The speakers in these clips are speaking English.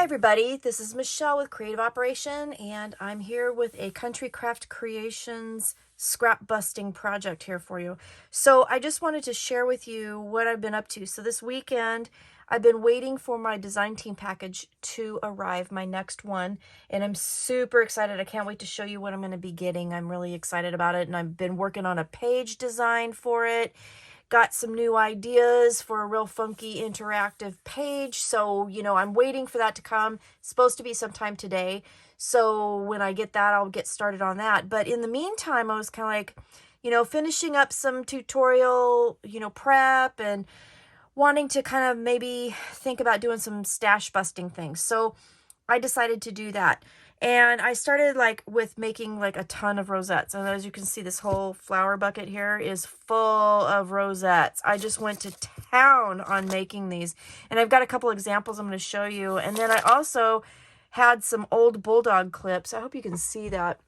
everybody, this is Michelle with Creative Operation, and I'm here with a Country Craft Creations scrap busting project here for you. So I just wanted to share with you what I've been up to. So this weekend, I've been waiting for my design team package to arrive, my next one, and I'm super excited. I can't wait to show you what I'm going to be getting. I'm really excited about it, and I've been working on a page design for it. Got some new ideas for a real funky interactive page. So, I'm waiting for that to come. It's supposed to be sometime today. So when I get that, I'll get started on that. But in the meantime, I was kind of like, finishing up some tutorial, prep and wanting to kind of maybe think about doing some stash busting things. So I decided to do that. And I started with making a ton of rosettes. And as you can see, this whole flower bucket here is full of rosettes. I just went to town on making these. And I've got a couple examples I'm going to show you. And then I also had some old bulldog clips. I hope you can see that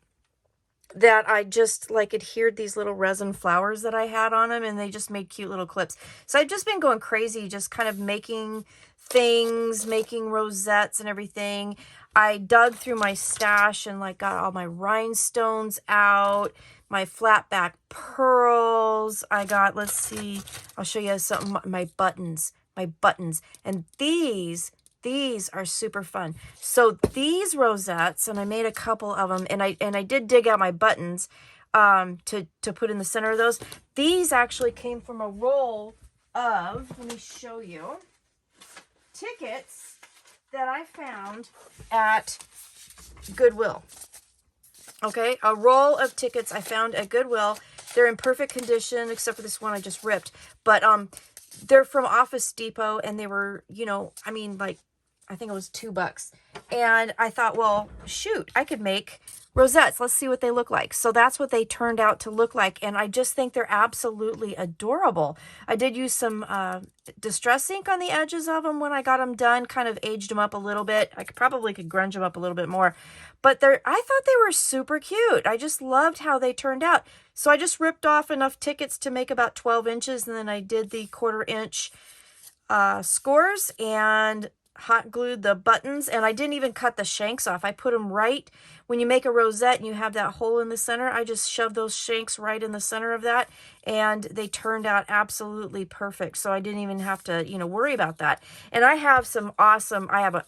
I just adhered these little resin flowers that I had on them, and they just made cute little clips. So I've just been going crazy, just kind of making things, making rosettes and everything. I dug through my stash and got all my rhinestones out, my flat back pearls. I got, let's see, I'll show you some, my buttons, and these are super fun. So these rosettes, and I made a couple of them, and I did dig out my buttons to put in the center of those. These actually came from a roll of, let me show you, tickets that I found at Goodwill. Okay, a roll of tickets I found at Goodwill. They're in perfect condition, except for this one I just ripped. But they're from Office Depot, and they were, I think it was $2. And I thought, well, shoot, I could make rosettes. Let's see what they look like. So that's what they turned out to look like. And I just think they're absolutely adorable. I did use some Distress ink on the edges of them when I got them done, kind of aged them up a little bit. I probably could grunge them up a little bit more. But I thought they were super cute. I just loved how they turned out. So I just ripped off enough tickets to make about 12 inches. And then I did the 1/4 inch scores and hot glued the buttons, and I didn't even cut the shanks off. I put them right when you make a rosette and you have that hole in the center. I just shoved those shanks right in the center of that, and they turned out absolutely perfect. So I didn't even have to, worry about that. And I have I have a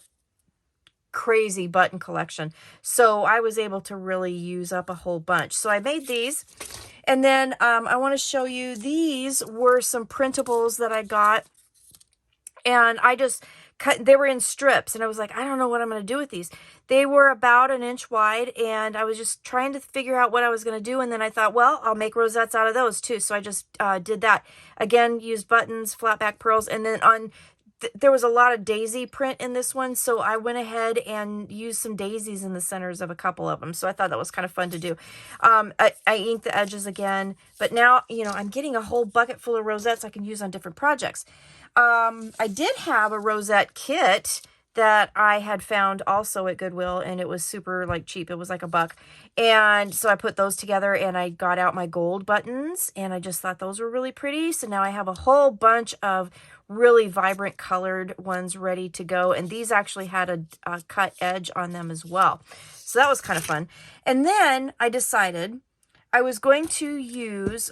crazy button collection. So I was able to really use up a whole bunch. So I made these. And then I want to show you, these were some printables that I got. And I just they were in strips, and I was like, I don't know what I'm going to do with these. They were about 1 inch wide, and I was just trying to figure out what I was going to do. And then I thought, well, I'll make rosettes out of those too. So I just did that. Again, used buttons, flat back pearls, and then there was a lot of daisy print in this one, so I went ahead and used some daisies in the centers of a couple of them. So I thought that was kind of fun to do. I inked the edges again, but now, I'm getting a whole bucket full of rosettes I can use on different projects. I did have a rosette kit that I had found also at Goodwill, and it was super cheap. It was like $1. And so I put those together, and I got out my gold buttons, and I just thought those were really pretty. So now I have a whole bunch of really vibrant colored ones ready to go. And these actually had a cut edge on them as well. So that was kind of fun. And then I decided I was going to use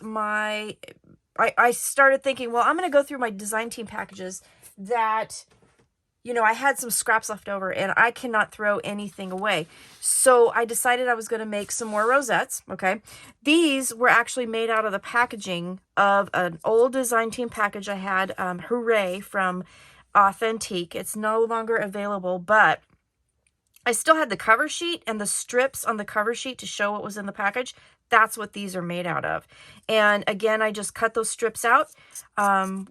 I started thinking, well, I'm going to go through my design team packages that, I had some scraps left over, and I cannot throw anything away. So I decided I was going to make some more rosettes, okay? These were actually made out of the packaging of an old design team package I had, Hooray, from Authentique. It's no longer available, but I still had the cover sheet and the strips on the cover sheet to show what was in the package. That's what these are made out of. And again, I just cut those strips out.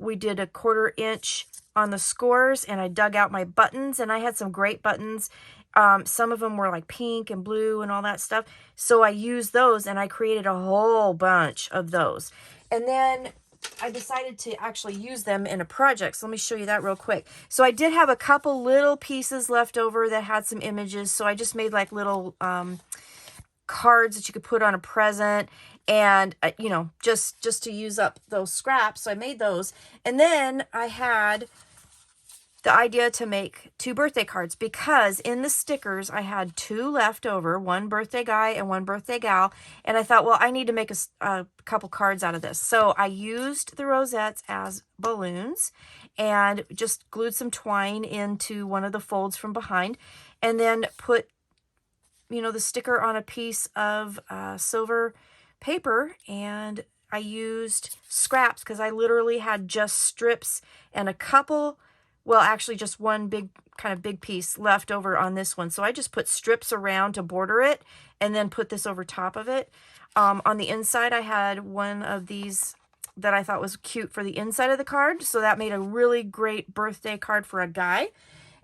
We did a 1/4 inch on the scores, and I dug out my buttons, and I had some great buttons. Some of them were pink and blue and all that stuff. So I used those, and I created a whole bunch of those. And then I decided to actually use them in a project. So let me show you that real quick. So I did have a couple little pieces left over that had some images. So I just made little cards that you could put on a present, and just to use up those scraps. So I made those. And then I had the idea to make 2 birthday cards, because in the stickers I had 2 left over, one birthday guy and one birthday gal, and I thought, well, I need to make a couple cards out of this. So I used the rosettes as balloons and just glued some twine into one of the folds from behind, and then put, you know, the sticker on a piece of silver paper, and I used scraps because I literally had just strips and a couple, well, actually just one big piece left over on this one. So I just put strips around to border it and then put this over top of it. On the inside, I had one of these that I thought was cute for the inside of the card. So that made a really great birthday card for a guy.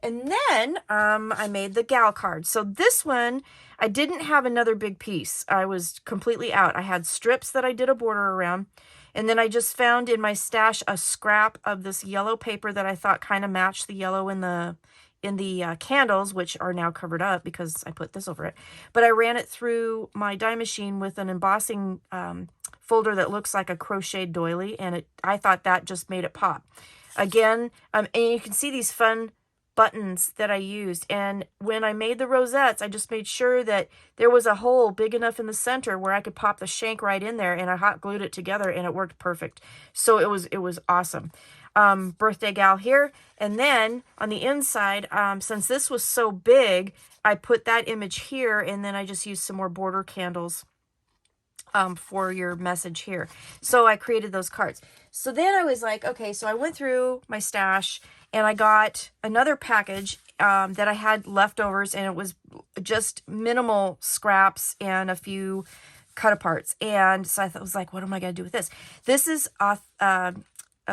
And then I made the gal card. So this one, I didn't have another big piece. I was completely out. I had strips that I did a border around. And then I just found in my stash a scrap of this yellow paper that I thought kind of matched the yellow in the candles, which are now covered up because I put this over it. But I ran it through my die machine with an embossing folder that looks like a crocheted doily, and I thought that just made it pop. Again, and you can see these fun buttons that I used, and when I made the rosettes, I just made sure that there was a hole big enough in the center where I could pop the shank right in there, and I hot glued it together, and it worked perfect. So it was awesome. Birthday gal here, and then on the inside, since this was so big, I put that image here, and then I just used some more border candles for your message here. So I created those cards. So then I was like, okay, so I went through my stash and I got another package that I had leftovers, and it was just minimal scraps and a few cut aparts. And so I was like, what am I going to do with this? This is a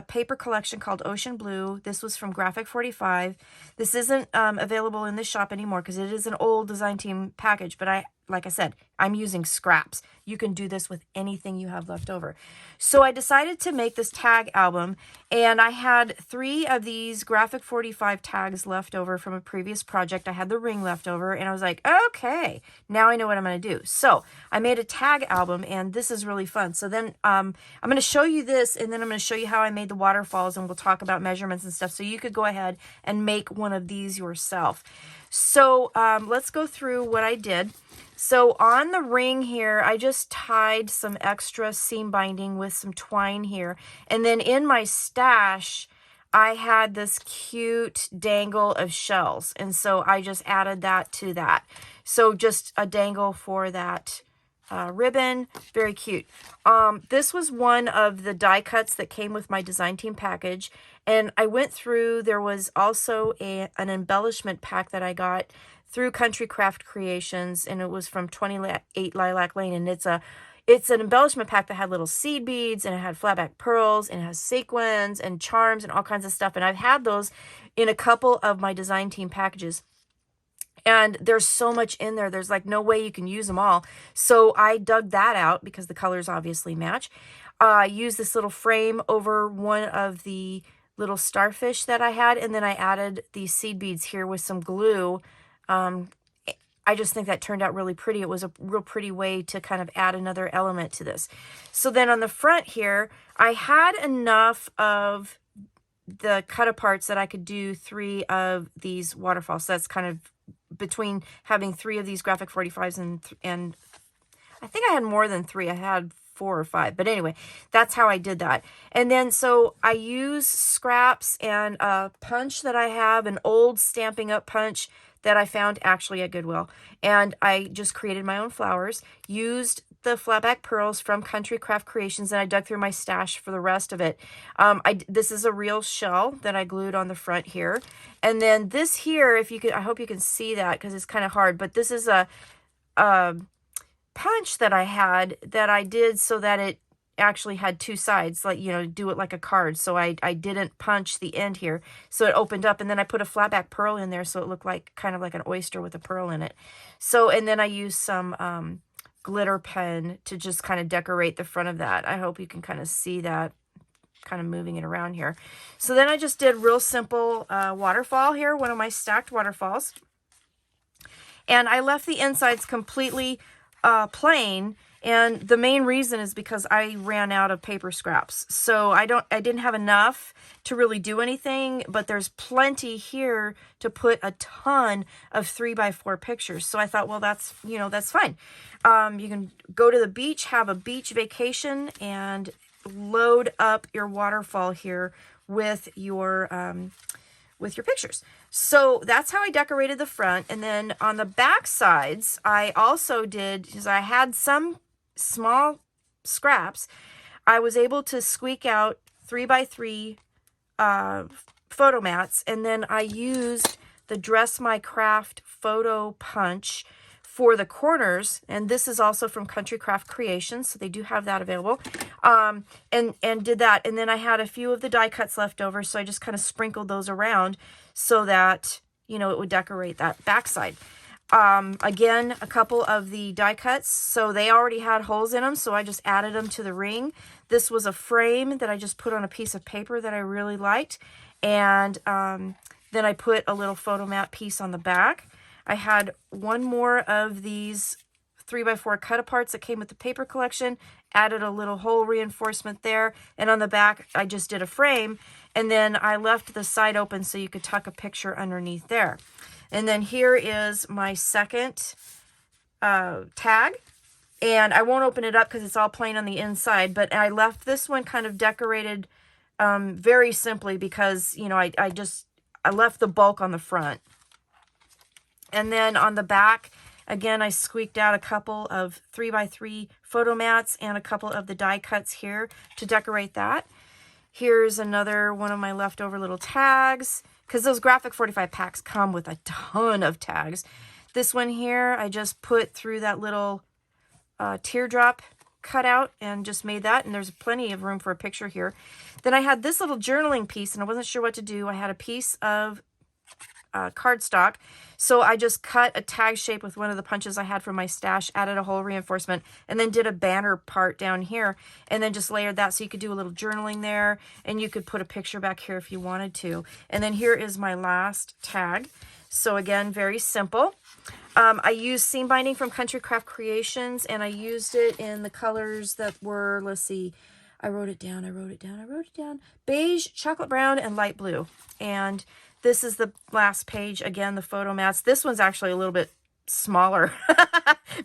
paper collection called Ocean Blue. This was from Graphic 45. This isn't available in this shop anymore because it is an old design team package, but like I said, I'm using scraps. You can do this with anything you have left over. So I decided to make this tag album, and I had 3 of these Graphic 45 tags left over from a previous project. I had the ring left over, and I was like, okay, now I know what I'm going to do. So I made a tag album, and this is really fun. So then I'm going to show you this, and then I'm going to show you how I made the waterfalls, and we'll talk about measurements and stuff. So you could go ahead and make one of these yourself. So let's go through what I did. So on the ring here, I just tied some extra seam binding with some twine here. And then in my stash, I had this cute dangle of shells. And so I just added that to that. So just a dangle for that ribbon. Very cute. This was one of the die cuts that came with my design team package. And I went through, there was also an embellishment pack that I got through Country Craft Creations, and it was from 28 Lilac Lane, and it's an embellishment pack that had little seed beads, and it had flatback pearls, and it has sequins and charms and all kinds of stuff, and I've had those in a couple of my design team packages. And there's so much in there. There's like no way you can use them all. So I dug that out because the colors obviously match. I used this little frame over one of the little starfish that I had, and then I added these seed beads here with some glue. I just think that turned out really pretty. It was a real pretty way to kind of add another element to this. So then on the front here, I had enough of the cut aparts that I could do 3 of these waterfalls. So that's kind of between having 3 of these Graphic 45s and I think I had more than 3. I had 4 or 5, but anyway, that's how I did that. And then so I use scraps and a punch that I have, an old Stampin' Up punch that I found actually at Goodwill, and I just created my own flowers, used the flatback pearls from Country Craft Creations, and I dug through my stash for the rest of it. This is a real shell that I glued on the front here, and then this here, if you could, I hope you can see that because it's kind of hard, but this is a punch that I had that I did so that it actually had 2 sides, like, you know, do it like a card. So I didn't punch the end here, so it opened up, and then I put a flatback pearl in there so it looked like kind of like an oyster with a pearl in it. So, and then I used some glitter pen to just kind of decorate the front of that. I hope you can kind of see that, kind of moving it around here. So then I just did real simple waterfall here, one of my stacked waterfalls, and I left the insides completely plain. And the main reason is because I ran out of paper scraps. So I didn't have enough to really do anything, but there's plenty here to put a ton of 3x4 pictures. So I thought, well, that's, that's fine. You can go to the beach, have a beach vacation, and load up your waterfall here with your pictures. So that's how I decorated the front. And then on the back sides, I also did, because I had some small scraps, I was able to squeak out 3x3 photo mats, and then I used the Dress My Craft photo punch for the corners, and this is also from Country Craft Creations, so they do have that available. And did that, and then I had a few of the die cuts left over, so I just kind of sprinkled those around so that it would decorate that backside. Again, a couple of the die cuts, so they already had holes in them, so I just added them to the ring. This was a frame that I just put on a piece of paper that I really liked, and then I put a little photo mat piece on the back. I had one more of these 3x4 cut aparts that came with the paper collection, added a little hole reinforcement there, and on the back I just did a frame, and then I left the side open so you could tuck a picture underneath there. And then here is my second tag, and I won't open it up because it's all plain on the inside, but I left this one kind of decorated very simply because, I left the bulk on the front. And then on the back, again, I squeaked out a couple of 3x3 photo mats and a couple of the die cuts here to decorate that. Here's another one of my leftover little tags, because those Graphic 45 packs come with a ton of tags. This one here, I just put through that little teardrop cutout and just made that, and there's plenty of room for a picture here. Then I had this little journaling piece, and I wasn't sure what to do. I had a piece of cardstock, so I just cut a tag shape with one of the punches I had from my stash, added a hole reinforcement, and then did a banner part down here, and then just layered that so you could do a little journaling there, and you could put a picture back here if you wanted to. And then here is my last tag. So again, very simple. I used seam binding from Country Craft Creations, and I used it in the colors that were, let's see, I wrote it down, beige, chocolate brown, and light blue. And this is the last page. Again, the photo mats. This one's actually a little bit smaller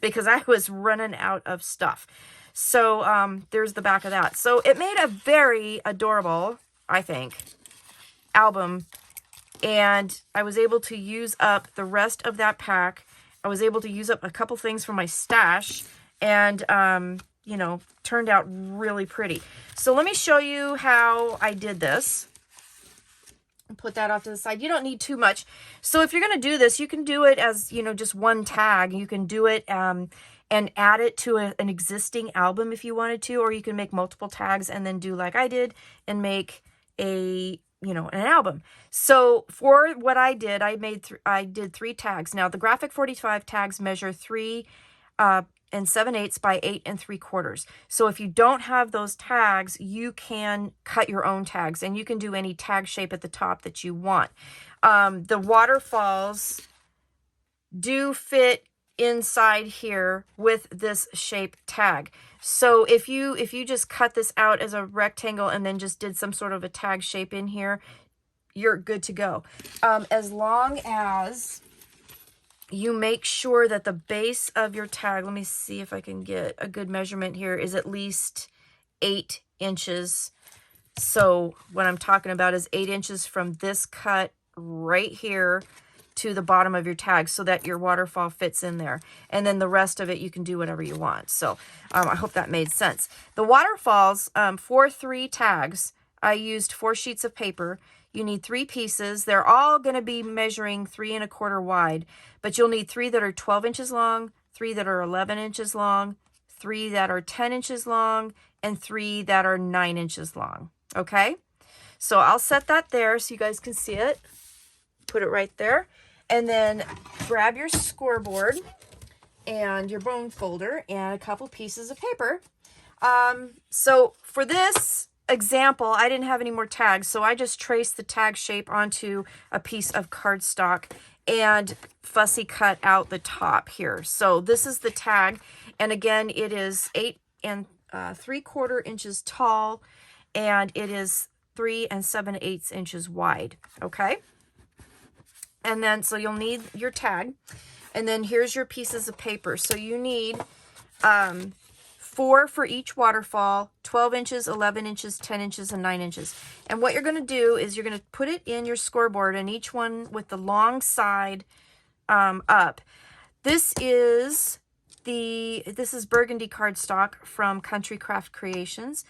because I was running out of stuff. So there's the back of that. So it made a very adorable, I think, album. And I was able to use up the rest of that pack. I was able to use up a couple things from my stash, and turned out really pretty. So let me show you how I did this. Put that off to the side. You don't need too much. So if you're going to do this, you can do it as, just one tag. You can do it and add it to an existing album if you wanted to, or you can make multiple tags and then do like I did and make an album. So for what I did, I did 3 tags. Now the Graphic 45 tags measure 3 7/8 by 8 3/4. So if you don't have those tags, you can cut your own tags, and you can do any tag shape at the top that you want. The waterfalls do fit inside here with this shape tag. So if you just cut this out as a rectangle and then just did some sort of a tag shape in here, you're good to go. As long as you make sure that the base of your tag, let me see if I can get a good measurement here, is at least 8 inches. So what I'm talking about is 8 inches from this cut right here to the bottom of your tag, so that your waterfall fits in there. And then the rest of it, you can do whatever you want. So I hope that made sense. The waterfalls, for 3 tags, I used 4 sheets of paper. You need 3 pieces. They're all going to be measuring 3 1/4 wide, but you'll need 3 that are 12 inches long, 3 that are 11 inches long, 3 that are 10 inches long, and 3 that are 9 inches long. Okay? So I'll set that there so you guys can see it. Put it right there. And then grab your scoreboard and your bone folder and a couple pieces of paper. So for this example, I didn't have any more tags, so I just traced the tag shape onto a piece of cardstock and fussy cut out the top here. So this is the tag. And again, it is 8 3/4 inches tall, and it is 3 7/8 inches wide. Okay. And then, so you'll need your tag. And then here's your pieces of paper. So you need 4 for each waterfall, 12 inches, 11 inches, 10 inches, and 9 inches. And what you're going to do is you're going to put it in your scoreboard, and each one with the long side up. This is Burgundy cardstock from Country Craft Creations.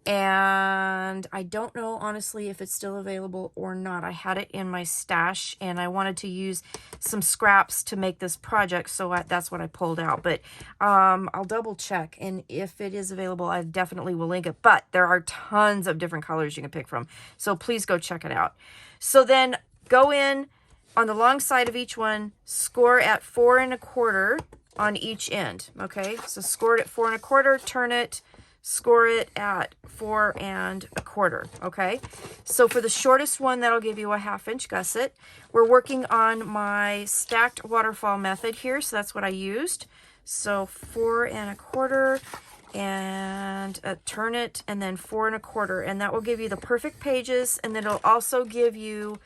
And I don't know, honestly, if it's still available or not. I had it in my stash, and I wanted to use some scraps to make this project, so that's what I pulled out. But I'll double check, and if it is available, I definitely will link it. But there are tons of different colors you can pick from, so please go check it out. So then go in on the long side of each one, score at 4 1/4 on each end. Okay, so score it at 4 1/4, turn it, score it at 4 1/4. Okay, so for the shortest one, that'll give you a 1/2 inch gusset. We're working on my stacked waterfall method here, so that's what I used. So 4 1/4, and turn it, and then 4 1/4, and that will give you the perfect pages, and then it'll also give you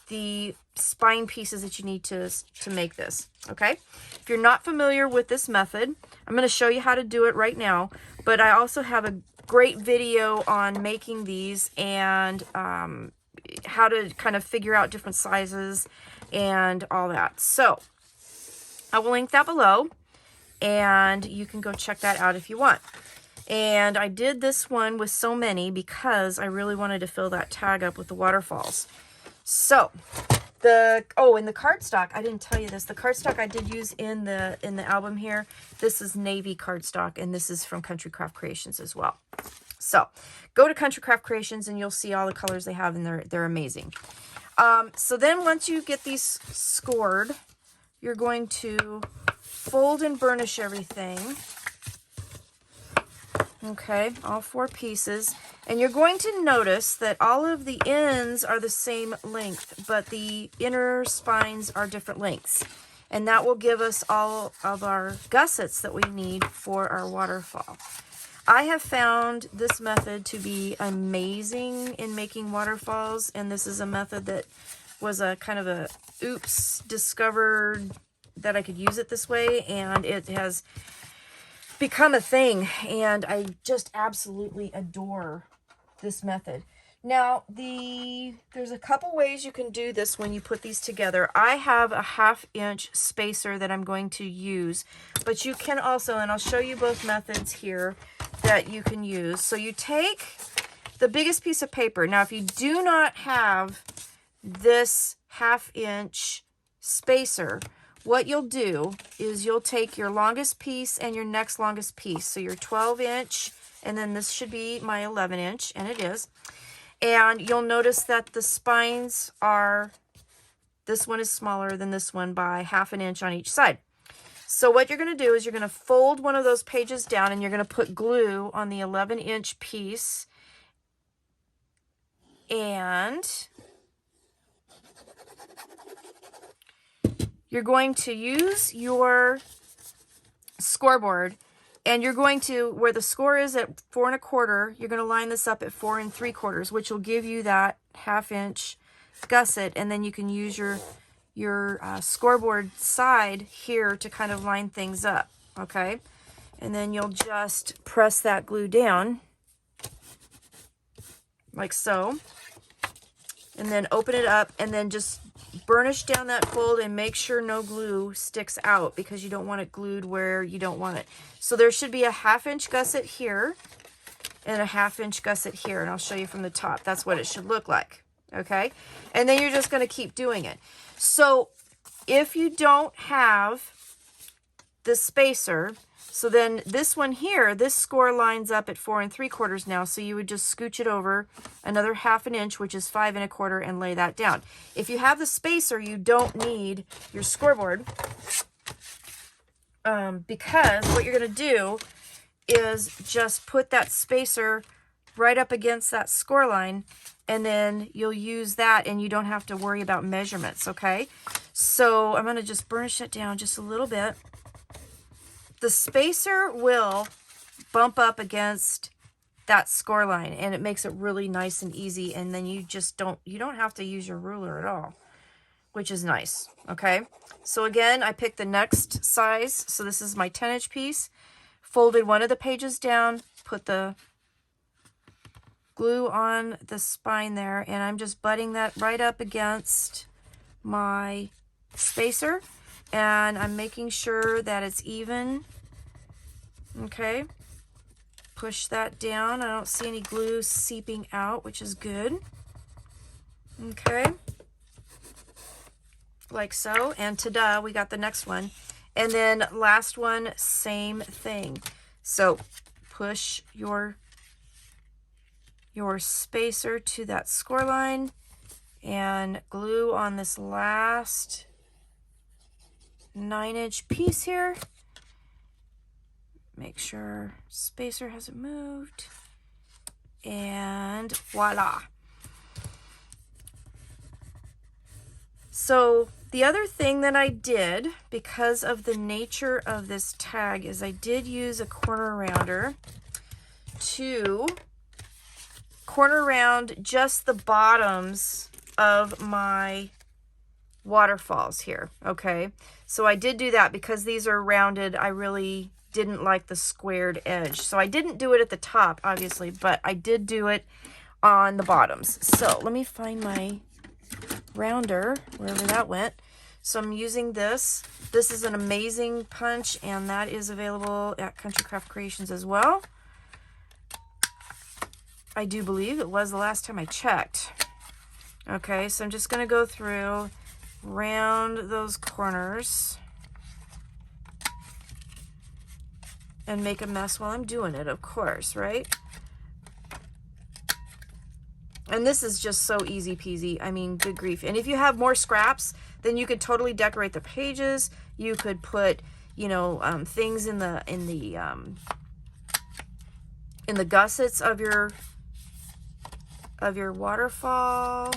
the spine pieces that you need to make this. Okay, if you're not familiar with this method, I'm going to show you how to do it right now, but I also have a great video on making these, and how to kind of figure out different sizes and all that. So I will link that below, and you can go check that out if you want. And I did this one with so many because I really wanted to fill that tag up with the waterfalls. So in the cardstock, I didn't tell you this. The cardstock I did use in the album here, this is navy cardstock, and this is from Country Craft Creations as well. So go to Country Craft Creations, and you'll see all the colors they have, and they're amazing. So then once you get these scored, you're going to fold and burnish everything. Okay, all 4 pieces. And you're going to notice that all of the ends are the same length, but the inner spines are different lengths. And that will give us all of our gussets that we need for our waterfall. I have found this method to be amazing in making waterfalls, and this is a method that was a kind of a oops, discovered that I could use it this way, and it has become a thing, and I just absolutely adore this method. Now, there's a couple ways you can do this when you put these together. I have a 1/2 inch spacer that I'm going to use, but you can also, and I'll show you both methods here that you can use. So you take the biggest piece of paper. Now, if you do not have this 1/2 inch spacer, what you'll do is you'll take your longest piece and your next longest piece. So your 12 inch, and then this should be my 11 inch, and it is. And you'll notice that the spines are, this one is smaller than this one by 1/2 inch on each side. So what you're going to do is you're going to fold one of those pages down, and you're going to put glue on the 11 inch piece. And you're going to use your scoreboard, and you're going to, where the score is at 4 1/4, you're going to line this up at 4 3/4, which will give you that 1/2 inch gusset, and then you can use your scoreboard side here to kind of line things up, okay? And then you'll just press that glue down, like so, and then open it up, and then just burnish down that fold and make sure no glue sticks out, because you don't want it glued where you don't want it. So there should be a 1/2 inch gusset here and a 1/2 inch gusset here, and I'll show you from the top. That's what it should look like, okay? And then you're just going to keep doing it. So if you don't have the spacer, so then this one here, this score lines up at 4 3/4 now, so you would just scooch it over another 1/2 inch, which is 5 1/4, and lay that down. If you have the spacer, you don't need your scoreboard, because what you're going to do is just put that spacer right up against that score line, and then you'll use that, and you don't have to worry about measurements, okay? So I'm going to just burnish it down just a little bit. The spacer will bump up against that score line, and it makes it really nice and easy, and then you don't have to use your ruler at all, which is nice. Okay, so again, I picked the next size. So this is my 10-inch piece, folded one of the pages down, put the glue on the spine there, and I'm just butting that right up against my spacer, and I'm making sure that it's even. Okay, push that down. I don't see any glue seeping out, which is good. Okay, like so, and ta-da, we got the next one. And then last one, same thing. So push your spacer to that score line and glue on this last 9-inch piece here. Make sure spacer hasn't moved, and voila. So the other thing that I did, because of the nature of this tag, is I did use a corner rounder to corner round just the bottoms of my waterfalls here. Okay, so I did do that because these are rounded. I really didn't like the squared edge, so I didn't do it at the top, obviously, but I did do it on the bottoms. So let me find my rounder, wherever that went. So I'm using this. This is an amazing punch, and that is available at Country Craft Creations as well. I do believe it was the last time I checked. Okay, so I'm just going to go through, round those corners, and make a mess while I'm doing it, of course, right? And this is just so easy peasy. I mean, good grief. And if you have more scraps, then you could totally decorate the pages. You could put, you know, things in the gussets of your waterfall.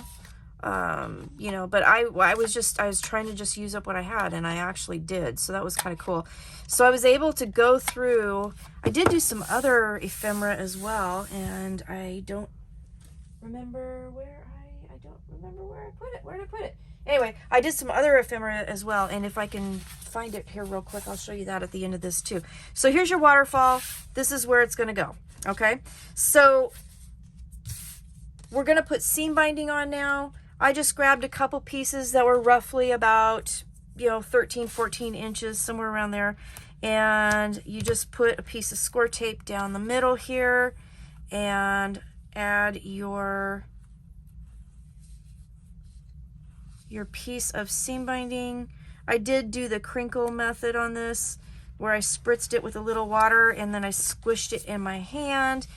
You know, but I was trying to just use up what I had, and I actually did. So that was kind of cool. So I was able to go through. I did do some other ephemera as well, and I don't remember where I put it. Where did I put it? Anyway, I did some other ephemera as well, and if I can find it here real quick, I'll show you that at the end of this too. So here's your waterfall. This is where it's going to go. Okay, so we're going to put seam binding on now. I just grabbed a couple pieces that were roughly about, you know, 13, 14 inches, somewhere around there. And you just put a piece of score tape down the middle here and add your piece of seam binding. I did do the crinkle method on this, where I spritzed it with a little water and then I squished it in my hand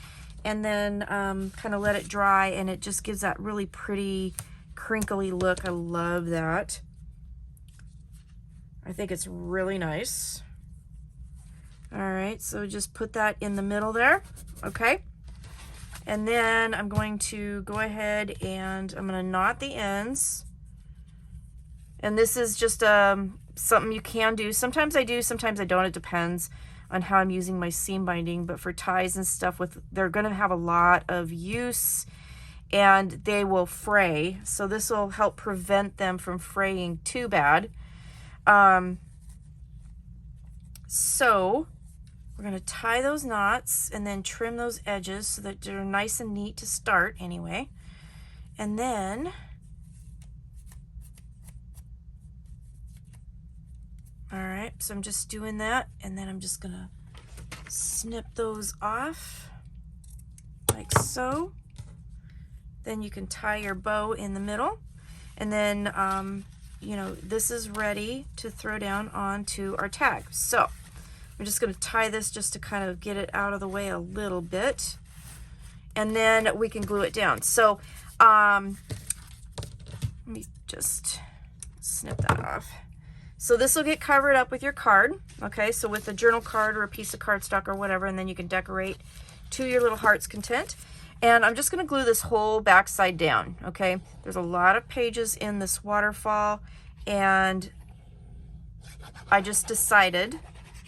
and then kind of let it dry, and it just gives that really pretty crinkly look. I love that. I think it's really nice. All right, so just put that in the middle there. Okay, and then I'm going to go ahead and I'm going to knot the ends. And this is just something you can do. Sometimes I do, sometimes I don't. It depends on how I'm using my seam binding. But for ties and stuff, they're going to have a lot of use, and they will fray. So this will help prevent them from fraying too bad. So we're going to tie those knots and then trim those edges so that they're nice and neat to start anyway. And then all right, so I'm just doing that, and then I'm just gonna snip those off like so. Then you can tie your bow in the middle, and then you know, this is ready to throw down onto our tag. So I'm just gonna tie this just to kind of get it out of the way a little bit, and then we can glue it down. So let me just snip that off. So this will get covered up with your card, okay? So with a journal card or a piece of cardstock or whatever, and then you can decorate to your little heart's content. And I'm just gonna glue this whole back side down, okay? There's a lot of pages in this waterfall, And I just decided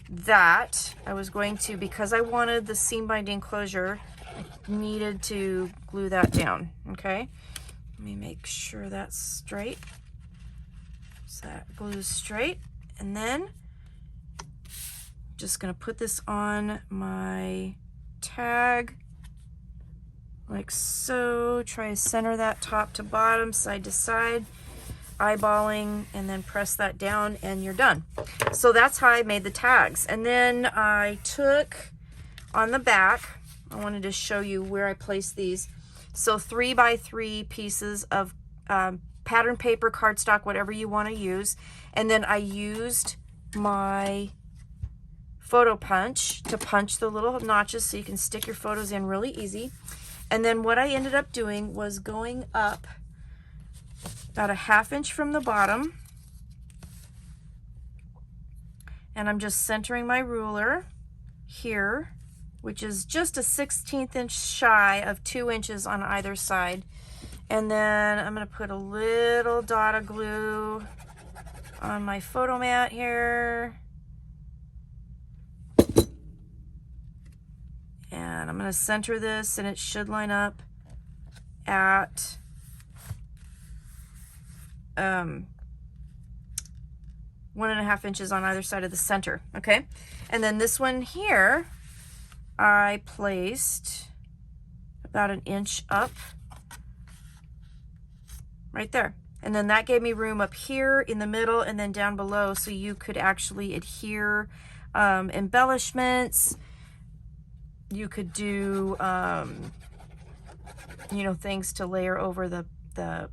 that I was going to, because I wanted the seam binding closure, I needed to glue that down, okay? Let me make sure that's straight. So that glues straight. And then just gonna put this on my tag like so. Try to center that top to bottom, side to side, eyeballing, and then press that down and you're done. So that's how I made the tags. And then I took on the back, I wanted to show you where I placed these. So 3x3 pieces of pattern paper, cardstock, whatever you want to use. And then I used my photo punch to punch the little notches so you can stick your photos in really easy. And then what I ended up doing was going up about a 1/2 inch from the bottom, and I'm just centering my ruler here, which is just a 1/16 inch shy of 2 inches on either side. And then I'm going to put a little dot of glue on my photo mat here. And I'm going to center this, and it should line up at 1.5 inches on either side of the center. Okay. And then this one here, I placed about 1 inch up right there. And then that gave me room up here in the middle and then down below, so you could actually adhere embellishments. You could do, you know, things to layer over the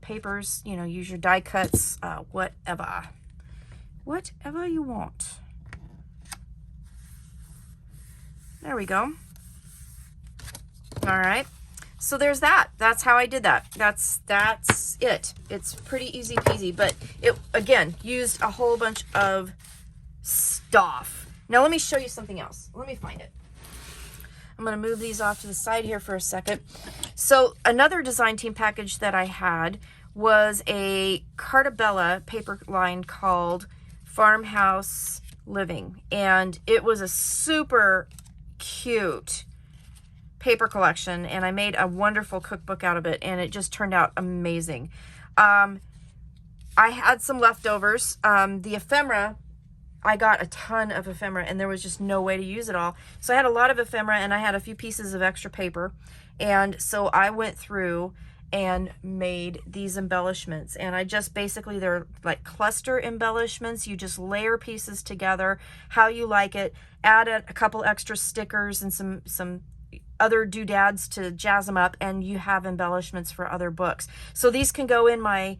papers, you know, use your die cuts, whatever you want. There we go. All right. So there's that. That's how I did that. That's it. It's pretty easy peasy, but it, again, used a whole bunch of stuff. Now let me show you something else. Let me find it. I'm going to move these off to the side here for a second. So another design team package that I had was a Cartabella paper line called Farmhouse Living. And it was a super cute paper collection, and I made a wonderful cookbook out of it, and it just turned out amazing. I had some leftovers. The ephemera, I got a ton of ephemera, and there was just no way to use it all. So I had a lot of ephemera, and I had a few pieces of extra paper. And so I went through and made these embellishments. And I just basically, they're like cluster embellishments. You just layer pieces together how you like it. Add a couple extra stickers and some other doodads to jazz them up, and you have embellishments for other books. So these can go in my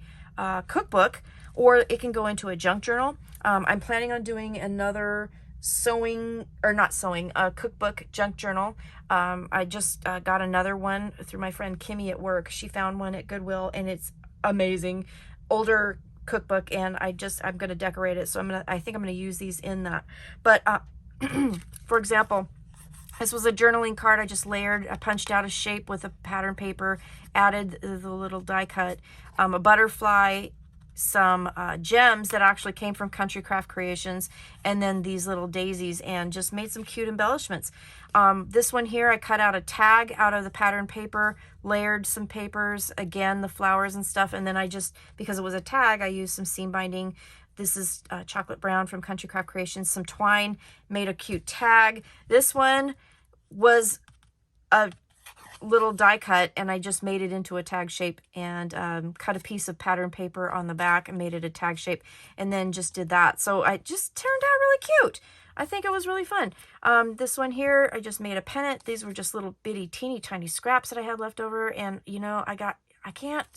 cookbook, or it can go into a junk journal. I'm planning on doing another cookbook junk journal. I just got another one through my friend Kimmy at work. She found one at Goodwill, and it's amazing. Older cookbook, and I'm going to decorate it. So I think I'm going to use these in that. But for example, this was a journaling card I just layered. I punched out a shape with a pattern paper, added the little die cut, a butterfly, some gems that actually came from Country Craft Creations, and then these little daisies, and just made some cute embellishments. This one here, I cut out a tag out of the pattern paper, layered some papers, again, the flowers and stuff, and then I just, because it was a tag, I used some seam binding. This is chocolate brown from Country Craft Creations, some twine, made a cute tag. This one was a little die cut, and I just made it into a tag shape, and cut a piece of pattern paper on the back and made it a tag shape, and then just did that. So it just turned out really cute. I think it was really fun. This one here, I just made a pennant. These were just little bitty teeny tiny scraps that I had left over, and you know, I can't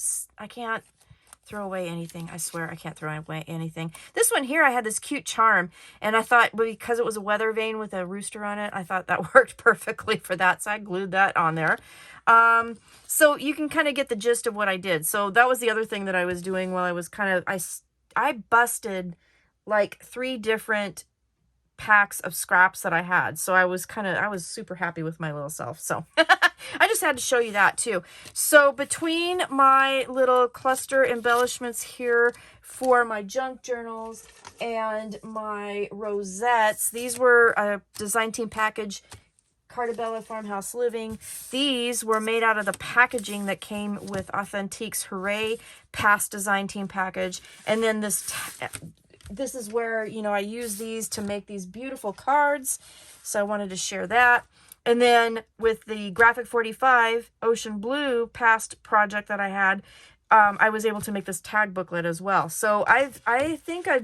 throw away anything. I swear I can't throw away anything. This one here, I had this cute charm, and I thought, because it was a weather vane with a rooster on it, I thought that worked perfectly for that, so I glued that on there. So you can kind of get the gist of what I did. So that was the other thing that I was doing while I was I busted like 3 different packs of scraps that I had. So I was super happy with my little self. So I just had to show you that too. So between my little cluster embellishments here for my junk journals and my rosettes, these were a design team package, Cartabella Farmhouse Living. These were made out of the packaging that came with Authentique's Hooray Past Design Team package. And then this is where, you know, I use these to make these beautiful cards. So I wanted to share that. And then with the Graphic 45 Ocean Blue past project that I had, I was able to make this tag booklet as well. So I think I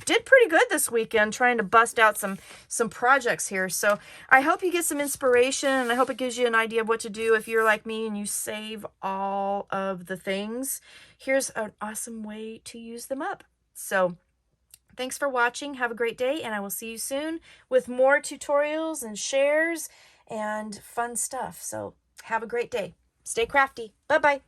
did pretty good this weekend trying to bust out some projects here. So I hope you get some inspiration, and I hope it gives you an idea of what to do if you're like me and you save all of the things. Here's an awesome way to use them up. So thanks for watching. Have a great day, and I will see you soon with more tutorials and shares and fun stuff. So have a great day. Stay crafty. Bye-bye.